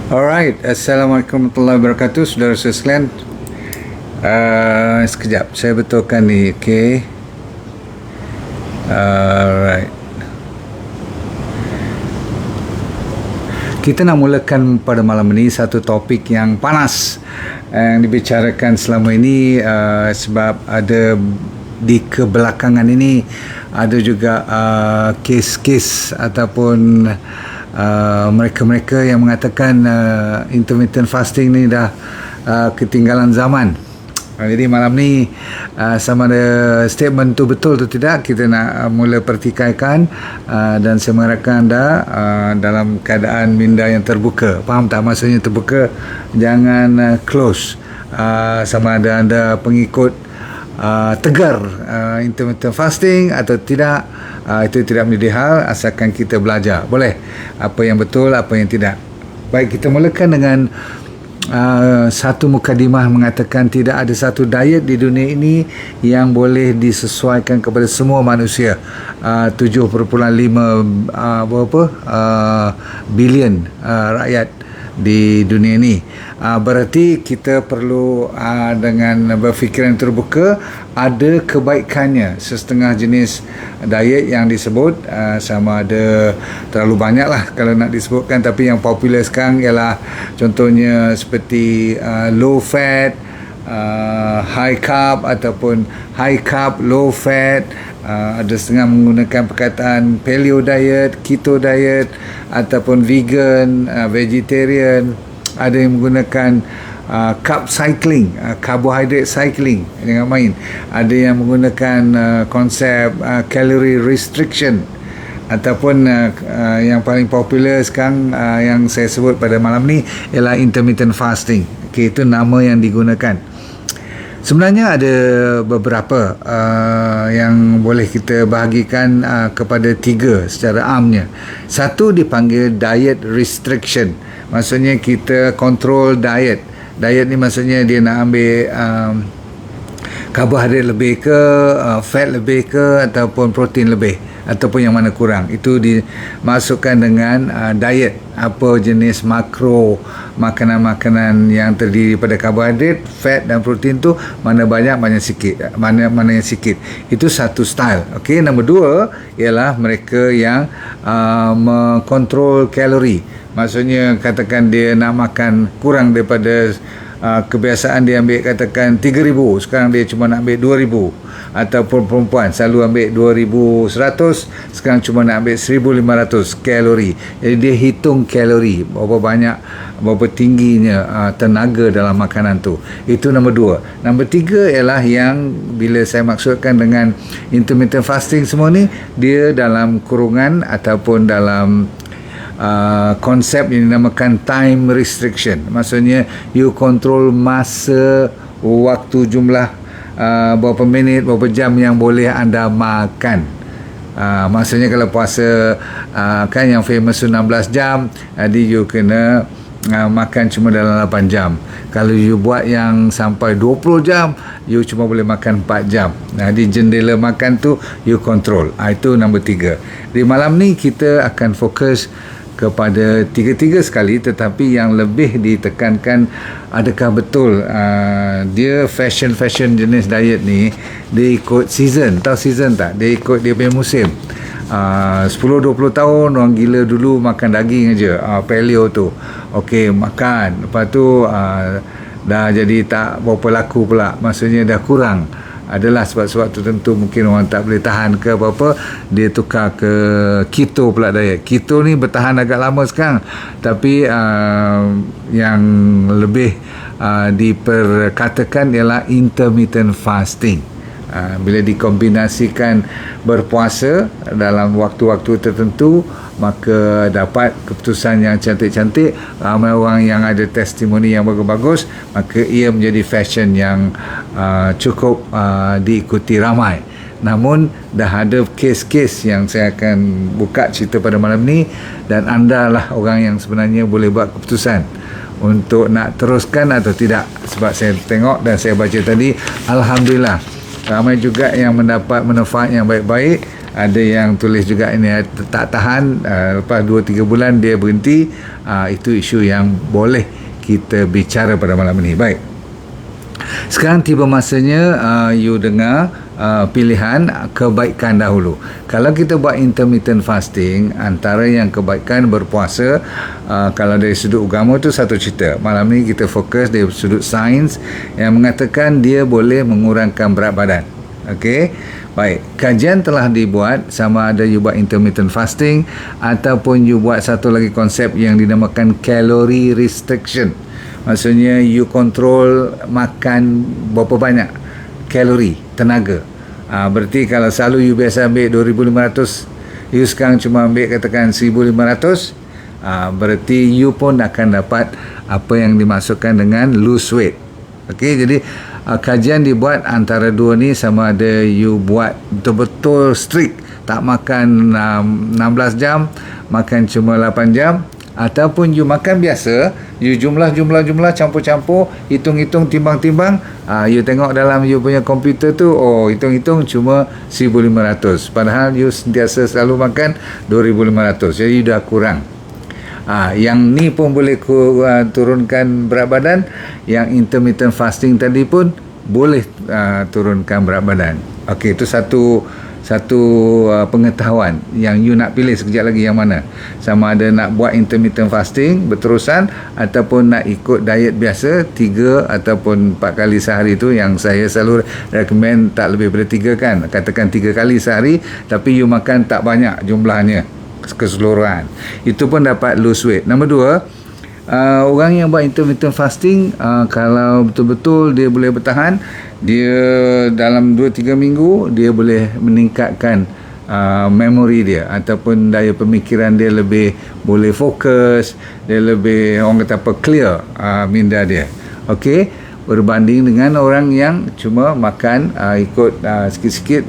Alright, Assalamualaikum warahmatullahi wabarakatuh, saudara sekalian. Sekejap, saya betulkan ni, okay. Alright. Kita nak mulakan pada malam ini satu topik yang panas yang dibicarakan selama ini, sebab ada di kebelakangan ini ada juga kes-kes ataupun mereka-mereka yang mengatakan intermittent fasting ni dah ketinggalan zaman. Jadi malam ni sama ada statement tu betul atau tidak, kita nak mula pertikaikan, dan saya mengharapkan anda dalam keadaan minda yang terbuka. Faham tak maksudnya terbuka? Jangan close. Sama ada anda pengikut tegar intermittent fasting atau tidak, itu tidak menjadi hal, asalkan kita belajar. Boleh apa yang betul, apa yang tidak. Baik, kita mulakan dengan satu mukadimah mengatakan tidak ada satu diet di dunia ini yang boleh disesuaikan kepada semua manusia. 7.5 bilion rakyat di dunia ini. Berarti kita perlu dengan berfikiran terbuka. Ada kebaikannya setengah jenis diet yang disebut, sama ada terlalu banyak lah kalau nak disebutkan, tapi yang popular sekarang ialah contohnya seperti low fat, high carb ataupun high carb low fat. Ada setengah menggunakan perkataan paleo diet, keto diet ataupun vegan, vegetarian. Ada yang menggunakan carb cycling, carbohydrate cycling, jangan main. Ada yang menggunakan konsep calorie restriction, ataupun yang paling popular sekarang yang saya sebut pada malam ni ialah intermittent fasting. Okay, itu nama yang digunakan. Sebenarnya ada beberapa yang boleh kita bahagikan kepada tiga secara amnya. Satu dipanggil diet restriction. Maksudnya kita kontrol diet. Diet ni maksudnya dia nak ambil karbohidrat lebih ke, fat lebih ke, ataupun protein lebih, ataupun yang mana kurang. Itu dimasukkan dengan diet. Apa jenis makro makanan-makanan yang terdiri pada karbohidrat, fat dan protein tu, mana banyak, mana sikit, mana yang sikit. Itu satu style. Okey, nombor dua ialah mereka yang mengontrol kalori. Maksudnya katakan dia nak makan kurang daripada kebiasaan dia ambil katakan 3,000, sekarang dia cuma nak ambil 2,000. Ataupun perempuan selalu ambil 2,100, sekarang cuma nak ambil 1,500 kalori. Jadi dia hitung kalori, berapa banyak, berapa tingginya tenaga dalam makanan tu. Itu nombor dua. Nombor tiga ialah yang bila saya maksudkan dengan intermittent fasting semua ni, dia dalam kurungan ataupun dalam konsep yang dinamakan time restriction. Maksudnya you control masa, waktu, jumlah, berapa minit, berapa jam yang boleh anda makan. Maksudnya kalau puasa kan yang famous 16 jam, jadi you kena makan cuma dalam 8 jam. Kalau you buat yang sampai 20 jam, you cuma boleh makan 4 jam. Jadi jendela makan tu you control. Itu nombor 3. Di malam ni kita akan fokus kepada tiga-tiga sekali, tetapi yang lebih ditekankan adakah betul dia fashion jenis diet ni dia ikut season. Tahu season tak? Dia ikut dia punya musim. 10-20 tahun orang gila dulu makan daging aja, paleo tu. Okey, makan, lepas tu dah jadi tak berapa laku pula, maksudnya dah kurang. Adalah sebab-sebab tertentu, mungkin orang tak boleh tahan ke apa-apa, dia tukar ke keto pula diet. Keto ni bertahan agak lama sekarang, tapi yang lebih diperkatakan ialah intermittent fasting. Bila dikombinasikan berpuasa dalam waktu-waktu tertentu, maka dapat keputusan yang cantik-cantik. Ramai orang yang ada testimoni yang bagus-bagus, maka ia menjadi fashion yang cukup diikuti ramai. Namun dah ada kes-kes yang saya akan buka cerita pada malam ni, dan anda lah orang yang sebenarnya boleh buat keputusan untuk nak teruskan atau tidak. Sebab saya tengok dan saya baca tadi, alhamdulillah ramai juga yang mendapat manfaat yang baik-baik. ada yang tulis juga ini tak tahan, lepas 2-3 bulan dia berhenti. Itu isu yang boleh kita bicara pada malam ini. Baik, sekarang tiba masanya you dengar pilihan kebaikan dahulu. Kalau kita buat intermittent fasting, antara yang kebaikan berpuasa, kalau dari sudut agama tu satu cerita. Malam ni kita fokus dari sudut sains yang mengatakan dia boleh mengurangkan berat badan. Okey, baik, kajian telah dibuat sama ada you buat intermittent fasting ataupun you buat satu lagi konsep yang dinamakan calorie restriction. Maksudnya you control makan berapa banyak kalori, tenaga. Berarti kalau selalu you biasa ambil 2,500, you sekarang cuma ambil katakan 1,500, berarti you pun akan dapat apa yang dimaksudkan dengan lose weight. Okey, jadi kajian dibuat antara dua ni, sama ada you buat betul-betul strict, tak makan 16 jam, makan cuma 8 jam, ataupun you makan biasa, you jumlah campur-campur, hitung-hitung, timbang-timbang, you tengok dalam you punya komputer tu, hitung-hitung cuma 1,500, padahal you sentiasa selalu makan 2,500, jadi you dah kurang. Yang ni pun boleh turunkan berat badan, yang intermittent fasting tadi pun boleh turunkan berat badan. Okey, itu satu pengetahuan yang you nak pilih sekejap lagi yang mana, sama ada nak buat intermittent fasting berterusan ataupun nak ikut diet biasa 3 ataupun 4 kali sehari. Tu yang saya selalu recommend, tak lebih daripada 3 kan, katakan 3 kali sehari, tapi you makan tak banyak jumlahnya keseluruhan, itu pun dapat lose weight. Nombor 2, orang yang buat intermittent fasting, kalau betul-betul dia boleh bertahan, dia dalam 2-3 minggu dia boleh meningkatkan memori dia ataupun daya pemikiran dia, lebih boleh fokus, dia lebih, orang kata apa, clear minda dia. Okey, berbanding dengan orang yang cuma makan ikut sikit-sikit,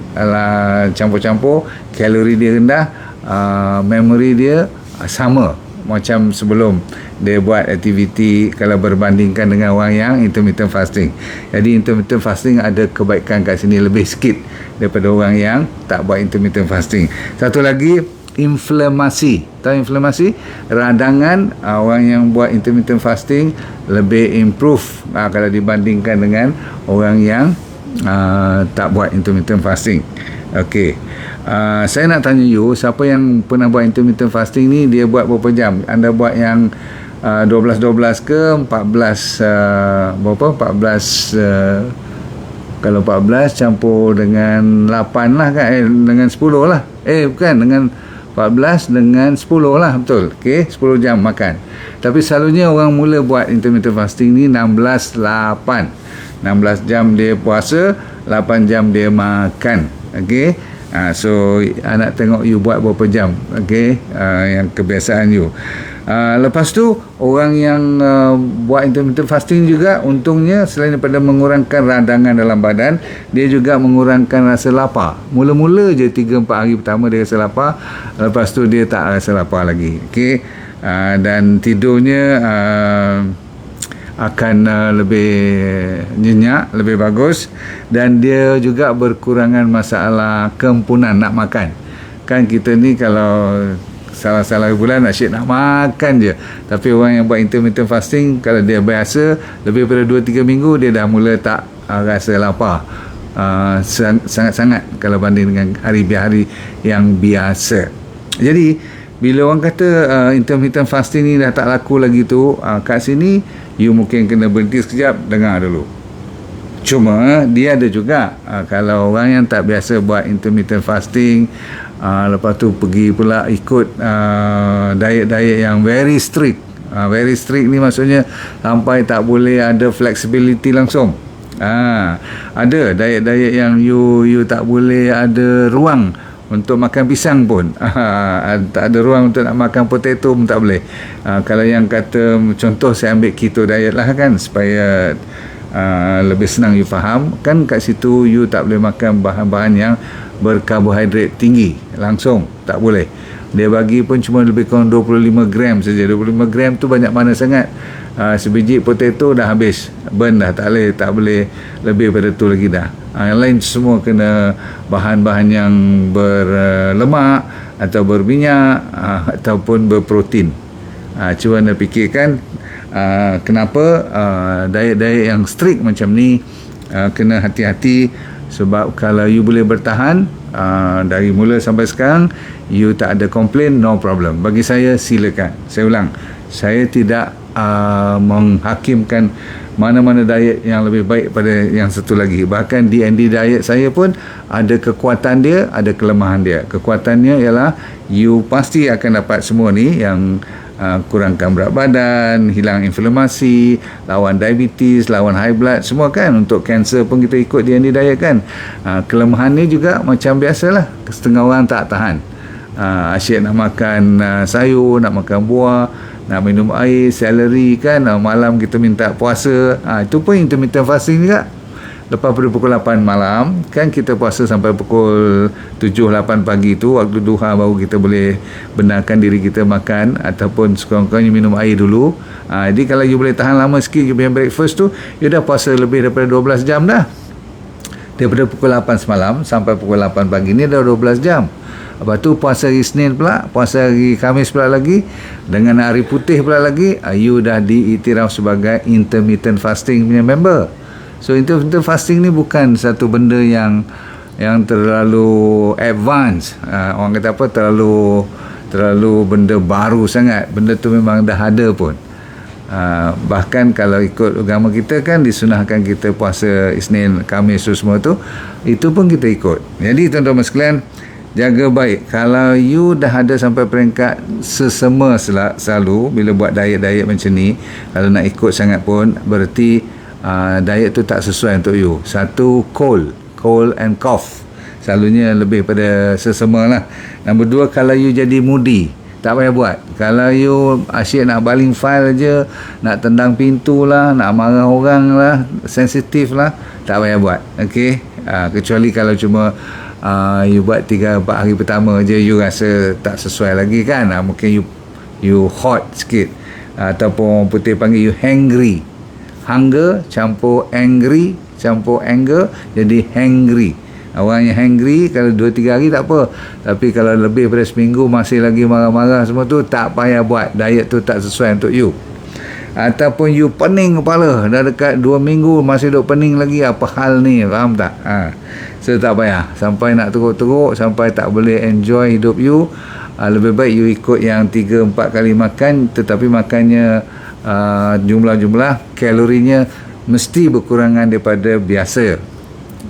campur-campur, kalori dia rendah, memori dia sama macam sebelum dia buat aktiviti, kalau berbandingkan dengan orang yang intermittent fasting. Jadi intermittent fasting ada kebaikan kat sini lebih sikit daripada orang yang tak buat intermittent fasting. Satu lagi, inflamasi. Tahu inflamasi? Radangan, orang yang buat intermittent fasting lebih improve kalau dibandingkan dengan orang yang tak buat intermittent fasting. Okey, saya nak tanya you, siapa yang pernah buat intermittent fasting ni, dia buat berapa jam? Anda buat yang 12 ke 14, berapa? 14, kalau 14 campur dengan 8 lah kan, dengan 10 lah, bukan, dengan 14 dengan 10 lah, betul. Okey, 10 jam makan. Tapi selalunya orang mula buat intermittent fasting ni 16 jam dia puasa, 8 jam dia makan. Okey, so anak tengok you buat berapa jam. Okey, yang kebiasaan you. Lepas tu orang yang buat intermittent fasting juga, untungnya selain daripada mengurangkan radangan dalam badan, dia juga mengurangkan rasa lapar. Mula-mula je 3-4 hari pertama dia rasa lapar, lepas tu dia tak rasa lapar lagi. Okey, dan tidurnya akan lebih nyenyak, lebih bagus, dan dia juga berkurangan masalah kempunan nak makan. Kan kita ni kalau salah-salah bulan asyik nak makan je, tapi orang yang buat intermittent fasting, kalau dia biasa lebih daripada 2-3 minggu, dia dah mula tak rasa lapar sangat-sangat kalau banding dengan hari-hari yang biasa. Jadi bila orang kata intermittent fasting ni dah tak laku lagi tu, kat sini you mungkin kena berhenti sekejap, dengar dulu. Cuma dia ada juga, kalau orang yang tak biasa buat intermittent fasting, lepas tu pergi pula ikut diet-diet yang very strict. Very strict ni maksudnya sampai tak boleh ada flexibility langsung. Ada diet-diet yang you tak boleh ada ruang untuk makan pisang pun. Tak ada ruang untuk nak makan potato pun tak boleh. Kalau yang kata, contoh saya ambil keto diet lah kan, supaya lebih senang you faham kan, kat situ you tak boleh makan bahan-bahan yang berkarbohidrat tinggi langsung, tak boleh. dia bagi pun cuma lebih kurang 25 gram saja. 25 gram tu banyak mana sangat. Sebiji potato dah habis, burn dah, tak boleh lebih pada tu lagi dah. Yang lain semua kena bahan-bahan yang berlemak atau berminyak ataupun berprotein. Cuba anda fikirkan kenapa diet-diet yang strict macam ni kena hati-hati. Sebab kalau you boleh bertahan dari mula sampai sekarang, you tak ada komplain, no problem. Bagi saya, silakan. Saya ulang, saya tidak menghakimkan mana-mana diet yang lebih baik pada yang satu lagi. Bahkan D&D diet saya pun ada kekuatan dia, ada kelemahan dia. Kekuatannya ialah you pasti akan dapat semua ni, yang kurangkan berat badan, hilang inflamasi, lawan diabetes, lawan high blood, semua kan. Untuk kanser pun kita ikut D&D diet kan. Kelemahan ni juga macam biasalah, setengah orang tak tahan. Asyik nak makan sayur, nak makan buah, nak minum air, celery kan. Malam kita minta puasa, itu pun intermittent fasting juga. Lepas pada pukul 8 malam kan kita puasa sampai pukul 7-8 pagi tu, waktu duha baru kita boleh benarkan diri kita makan, ataupun sekurang-kurangnya minum air dulu. Jadi kalau you boleh tahan lama sikit, you punya breakfast tu, you dah puasa lebih daripada 12 jam dah. Daripada pukul 8 semalam sampai pukul 8 pagi ni dah 12 jam. Lepas tu puasa hari Isnin pula, puasa hari Khamis pula lagi, dengan hari putih pula lagi, you dah diiktiraf sebagai intermittent fasting punya member. So intermittent fasting ni bukan satu benda yang terlalu advance. Orang kata apa, terlalu benda baru sangat. Benda tu memang dah ada pun. Bahkan kalau ikut agama kita kan disunahkan kita puasa Isnin, Khamis semua tu, itu pun kita ikut. Jadi tuan-tuan sekalian, jaga baik. Kalau you dah ada sampai peringkat sesama selalu bila buat diet-diet macam ni, kalau nak ikut sangat pun, berarti diet tu tak sesuai untuk you. Satu, cold and cough, selalunya lebih pada sesama lah. Nombor dua, kalau you jadi moody, tak payah buat. Kalau you asyik nak baling file je, nak tendang pintu lah, nak marah orang lah, sensitif lah, tak payah buat. Okay? Kecuali kalau cuma you buat 3-4 hari pertama je, you rasa tak sesuai lagi kan, mungkin you hot sikit, ataupun putih panggil you hangry. Hunger campur angry campur anger jadi hangry. Orang yang hangry kalau 2-3 hari tak apa, tapi kalau lebih pada seminggu masih lagi marah-marah semua tu, tak payah buat. Diet tu tak sesuai untuk you. Ataupun you pening kepala, dah dekat 2 minggu masih duk pening lagi, apa hal ni, faham tak? So tak payah sampai nak teruk-teruk, sampai tak boleh enjoy hidup you. Lebih baik you ikut yang 3-4 kali makan, tetapi makannya jumlah-jumlah kalorinya mesti berkurangan daripada biasa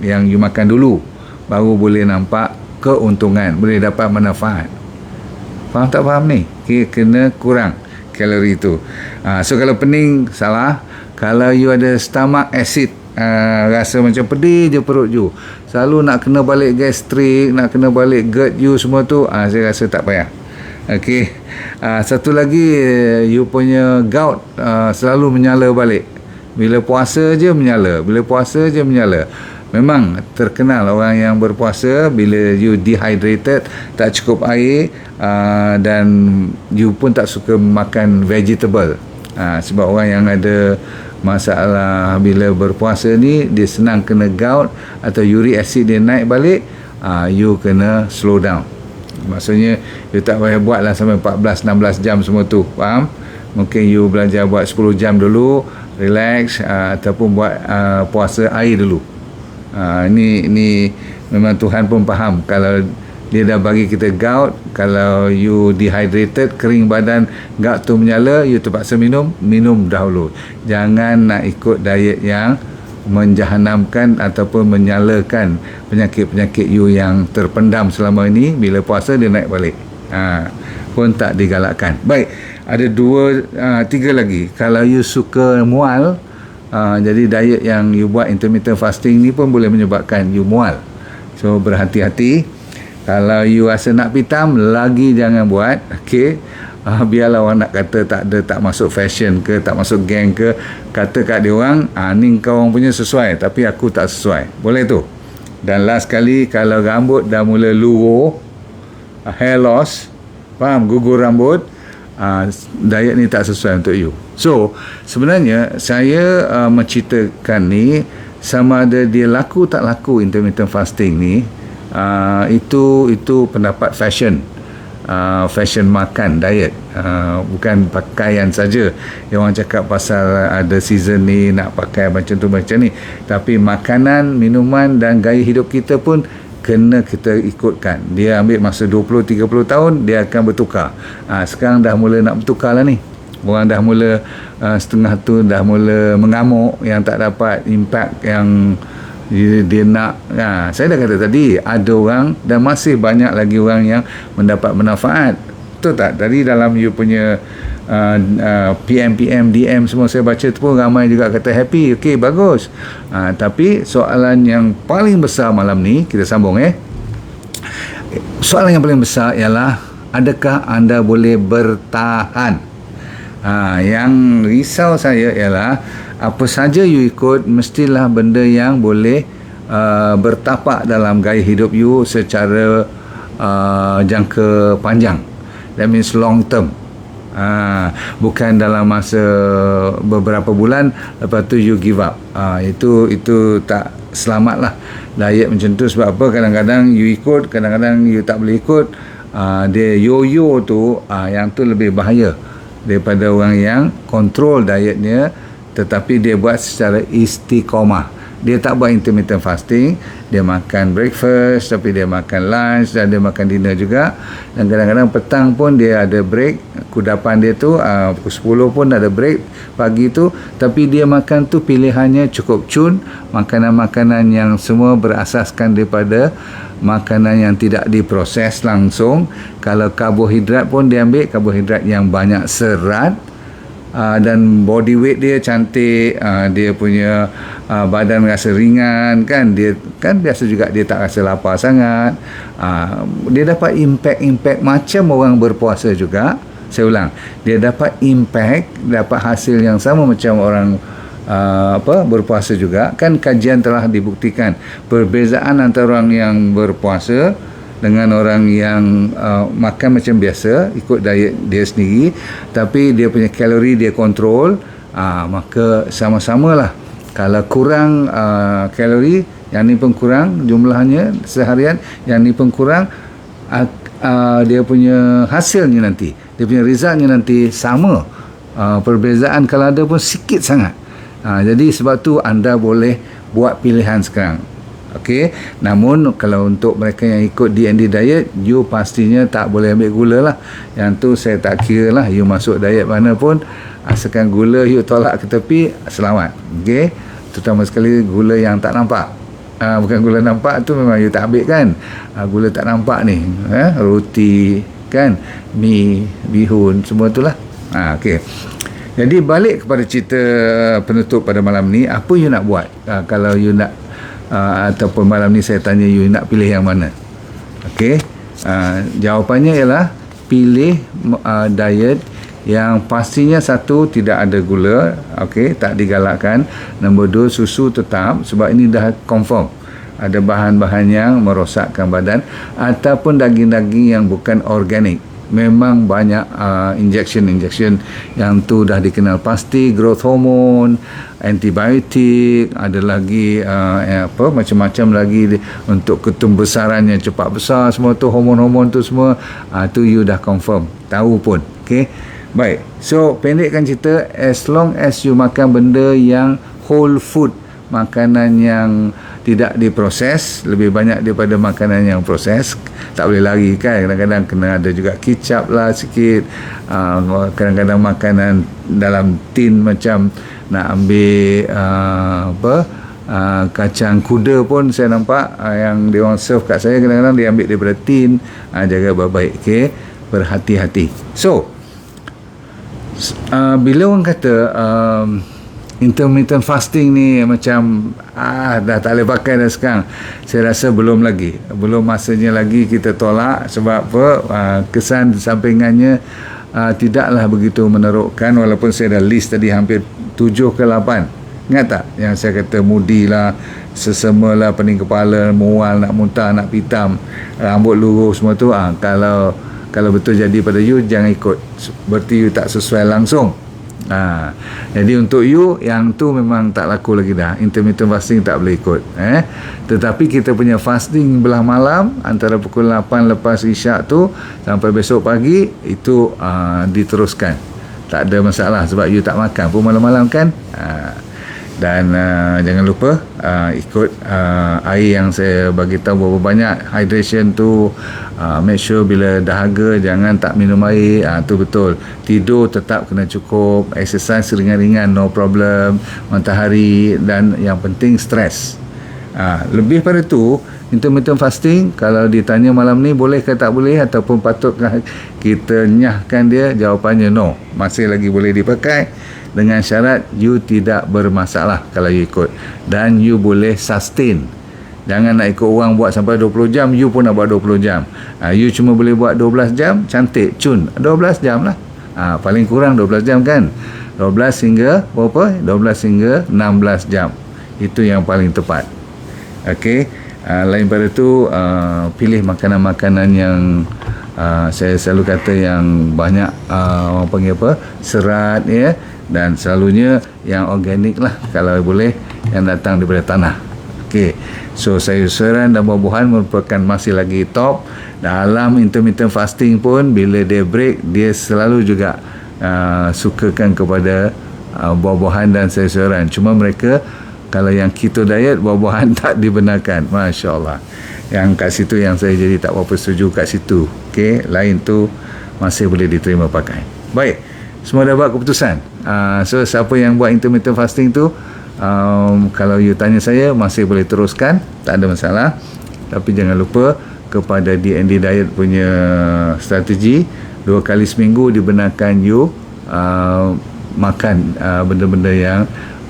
yang you makan dulu, baru boleh nampak keuntungan, boleh dapat manfaat. Faham tak faham ni? Kena kurang kalori tu. So kalau pening, salah. Kalau you ada stomach acid, rasa macam pedih je perut you, selalu nak kena balik gastrik, nak kena balik GERD you semua tu, saya rasa tak payah. Okey. Satu lagi, you punya gout selalu menyala balik. Bila puasa je menyala, Memang terkenal orang yang berpuasa, bila you dehydrated, tak cukup air, dan you pun tak suka makan vegetable. Sebab orang yang ada masalah bila berpuasa ni, dia senang kena gout atau uric acid dia naik balik, you kena slow down. Maksudnya you tak payah buat lah sampai 14-16 jam semua tu, faham? Mungkin you belajar buat 10 jam dulu, relax, ataupun buat puasa air dulu. Ini memang Tuhan pun faham. Kalau dia dah bagi kita gout, kalau you dehydrated, kering badan, gout tu menyala, you terpaksa minum dahulu. Jangan nak ikut diet yang menjahanamkan ataupun menyalakan penyakit-penyakit you yang terpendam selama ini. Bila puasa dia naik balik, pun tak digalakkan. Baik, ada 3 lagi. Kalau you suka mual, jadi diet yang you buat intermittent fasting ni pun boleh menyebabkan you mual. So berhati-hati. Kalau you rasa nak pitam, lagi jangan buat. Okay, biarlah orang nak kata tak masuk fashion ke, tak masuk geng ke, kata kat dia orang, ni kau orang punya sesuai, tapi aku tak sesuai. Boleh tu. Dan last kali, kalau rambut dah mula luruh, hair loss, faham, gugur rambut, diet ni tak sesuai untuk you. So sebenarnya saya menceritakan ni sama ada dia laku tak laku intermittent fasting ni, itu pendapat fashion, fashion makan, diet, bukan pakaian saja. Yang orang cakap pasal ada season ni nak pakai macam tu macam ni, tapi makanan, minuman dan gaya hidup kita pun kena kita ikutkan. Dia ambil masa 20-30 tahun dia akan bertukar. Sekarang dah mula nak bertukar lah ni. Orang dah mula setengah tu dah mula mengamuk yang tak dapat impact yang dia nak. Saya dah kata tadi, ada orang dan masih banyak lagi orang yang mendapat manfaat. Betul tak? Dari dalam you punya PM, DM semua saya baca tu pun ramai juga kata happy. Okey, bagus. Tapi soalan yang paling besar malam ni kita sambung soalan yang paling besar ialah, adakah anda boleh bertahan? Yang risau saya ialah apa saja you ikut mestilah benda yang boleh bertapak dalam gaya hidup you secara jangka panjang. That means long term. Bukan dalam masa beberapa bulan lepas tu you give up. Itu tak selamat lah diet macam tu. Sebab apa, kadang-kadang you ikut, kadang-kadang you tak boleh ikut. Dia yo-yo tu, yang tu lebih bahaya daripada orang yang kontrol dietnya tetapi dia buat secara istiqamah. Dia tak buat intermittent fasting, dia makan breakfast tapi dia makan lunch dan dia makan dinner juga, dan kadang-kadang petang pun dia ada break. Kudapan dia tu pukul 10 pun ada break pagi tu, tapi dia makan tu pilihannya cukup cun, makanan-makanan yang semua berasaskan daripada makanan yang tidak diproses langsung. Kalau karbohidrat pun dia ambil karbohidrat yang banyak serat, dan body weight dia cantik, dia punya badan rasa ringan kan, dia kan biasa juga dia tak rasa lapar sangat, dia dapat impact macam orang berpuasa juga. Saya ulang, dia dapat impact, dapat hasil yang sama macam orang berpuasa juga kan. Kajian telah dibuktikan perbezaan antara orang yang berpuasa dengan orang yang makan macam biasa, ikut diet dia sendiri tapi dia punya kalori dia kontrol, maka sama-samalah. Kalau kurang kalori, yang ni pun kurang jumlahnya seharian, yang ni pun kurang, dia punya hasilnya nanti, dia punya resultnya nanti sama. Perbezaan kalau ada pun sikit sangat. Jadi sebab tu anda boleh buat pilihan sekarang. Okey, namun kalau untuk mereka yang ikut D&D diet, you pastinya tak boleh ambil gula lah. Yang tu saya tak kira lah you masuk diet mana pun, asalkan gula you tolak ke tepi, selamat. Okey, terutama sekali gula yang tak nampak. Bukan gula nampak tu memang you tak ambil kan. Gula tak nampak ni, roti kan, mi, bihun, semua tu lah. Okey, jadi balik kepada cerita penutup pada malam ni, apa you nak buat kalau you nak ataupun malam ni saya tanya you nak pilih yang mana? Okey, jawapannya ialah pilih diet yang pastinya satu, tidak ada gula, okey, tak digalakkan. Nombor dua, susu tetap, sebab ini dah confirm ada bahan-bahan yang merosakkan badan, ataupun daging-daging yang bukan organik. Memang banyak injection yang tu dah dikenal pasti, growth hormone, antibiotik, ada lagi macam-macam lagi untuk ketumbesaran yang cepat besar, semua tu hormon-hormon tu semua, tu you dah confirm tahu pun. Okey, baik, so pendekkan cerita, as long as you makan benda yang whole food, makanan yang tidak diproses lebih banyak daripada makanan yang proses. Tak boleh lari kan, kadang-kadang kena ada juga kicap lah sikit, kadang-kadang makanan dalam tin macam nak ambil kacang kuda pun saya nampak yang dia orang serve kat saya, kadang-kadang dia ambil daripada tin. Jaga baik-baik, okey, berhati-hati. So bila orang kata intermittent fasting ni macam dah tak boleh pakai dah sekarang, saya rasa belum masanya lagi kita tolak. Sebab apa? Kesan sampingannya tidaklah begitu menerukkan, walaupun saya dah list tadi hampir 7 ke 8. Ingat tak yang saya kata moody lah, sesama lah, pening kepala, mual, nak muntah, nak pitam, rambut lurus, semua tu. Kalau Kalau betul jadi pada you, jangan ikut, berarti you tak sesuai langsung. Jadi untuk you yang tu memang tak laku lagi dah, intermittent fasting tak boleh ikut. Tetapi kita punya fasting belah malam antara pukul 8 lepas isyak tu sampai besok pagi itu diteruskan, tak ada masalah sebab you tak makan pun malam-malam kan. Dan jangan lupa ikut air yang saya bagi tahu berapa banyak. Hydration tu make sure bila dahaga jangan tak minum air, tu betul. Tidur tetap kena cukup, exercise ringan-ringan no problem, matahari, dan yang penting stres. Lebih pada tu, intermittent fasting kalau ditanya malam ni boleh ke tak boleh ataupun patutkah kita nyahkan dia, jawapannya no, masih lagi boleh dipakai dengan syarat you tidak bermasalah kalau you ikut, dan you boleh sustain. Jangan nak ikut orang buat sampai 20 jam, you pun nak buat 20 jam. You cuma boleh buat 12 jam, cantik, cun 12 jam lah. Paling kurang 12 jam kan, 12 hingga berapa? 12 hingga 16 jam, itu yang paling tepat. Okey. Lain pada tu, pilih makanan-makanan yang saya selalu kata yang banyak orang panggil apa, serat ya, dan selalunya yang organik lah kalau boleh, yang datang daripada tanah. Okey. So sayur-sayuran dan buah-buahan merupakan masih lagi top. Dalam intermittent fasting pun bila dia break, dia selalu juga sukakan kepada buah-buahan dan sayur-sayuran. Cuma mereka kalau yang keto diet, buah-buahan tak dibenarkan. Masya Allah. Yang kat situ yang saya jadi tak berapa setuju kat situ. Okey, lain tu masih boleh diterima pakai. Baik, semua dah buat keputusan. So siapa yang buat intermittent fasting tu, kalau you tanya saya, masih boleh teruskan, tak ada masalah. Tapi jangan lupa kepada DND Diet punya strategi, 2 kali seminggu dibenarkan you makan benda-benda yang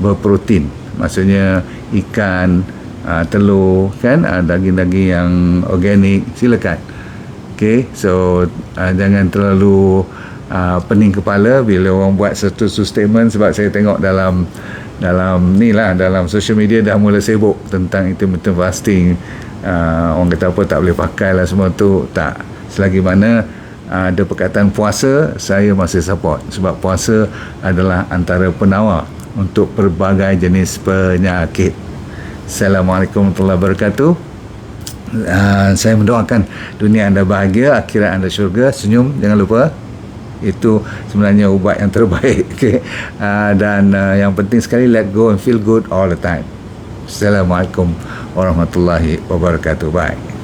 berprotein. Maksudnya ikan, telur kan, daging-daging yang organik, silakan. Okay, so jangan terlalu pening kepala bila orang buat satu statement, sebab saya tengok dalam ni lah, dalam social media dah mula sibuk tentang intermittent fasting. Orang kata apa, tak boleh pakai lah semua tu. Tak, selagi mana ada perkataan puasa, saya masih support, sebab puasa adalah antara penawar untuk pelbagai jenis penyakit. Assalamualaikum warahmatullahi wabarakatuh. Saya mendoakan dunia anda bahagia, akhirat anda syurga. Senyum jangan lupa, itu sebenarnya ubat yang terbaik. Okay? Dan yang penting sekali, let go and feel good all the time. Assalamualaikum warahmatullahi wabarakatuh. Bye.